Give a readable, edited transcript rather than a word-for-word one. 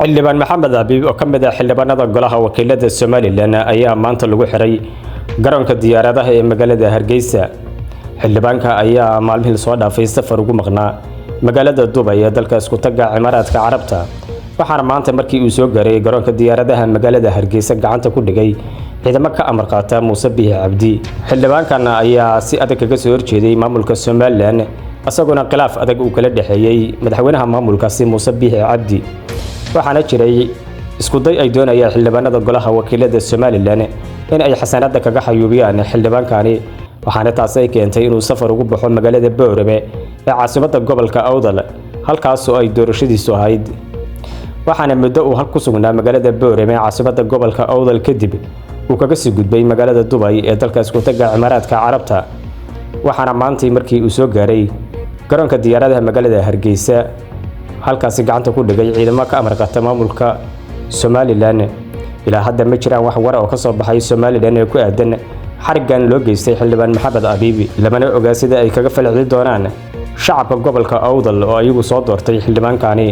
xildhibaan maxamed abiib oo ka mid ah xildhibaanada golaha wakiilada Soomaaliland ayaa maanta lagu xiray garoonka diyaaradaha ee magaalada Hargeysa. xildhibaanka ayaa maalmihii soo dhaafay safar ugu maqnaa magaalada Dubai ee dalka isku taga Imaaraadka Carabta, waxaana maanta markii uu soo gaaray garoonka diyaaradaha magaalada Hargeysa gacanta ku dhigay ciidamo ka amar qaata Muuse Biixi Cabdi. xildhibaankan ayaa si adag kaga soo horjeeday maamulka Soomaaliland, asaguna khilaaf adag uu kala dhaxeeyay madaxweynaha maamulkaasi Muuse Biixi Cabdi. waxaana jiray isku day ay doonayaan xildhibaanada golaha wakiilada Soomaaliland in ay xasaanada kaga xayuubiyaan xildhibaankani, waxaana taas ay keentay inuu safar ugu baxo magaalada Boorame ee caasimadda gobolka Awdal, halkaas oo ay doorashadiisu ahayd. waxaana muddo uu halku sugnaa magaalada Boorame ee caasimadda gobolka Awdal kadib uu kaga sii gudbay magaalada Dubai ee dalka isku taga Imaaraadka Carabta. waxaana maanta markii uu soo gaaray garoonka diyaaradaha magaalada Hargeysa halkaasi gacanta ku dhigay ciidamo ka amar qaata maamulka Soomaaliland. ilaa hadda ma jiraan wax war oo ka soo baxay Soomaaliland ee ku aadan xarigan loo geystay xildhibaan maxamed abiib, lamana ogaa sida ay kaga falceli doonaan shacabka gobolka Awdal oo ayagu soo doortay xildhibaankani.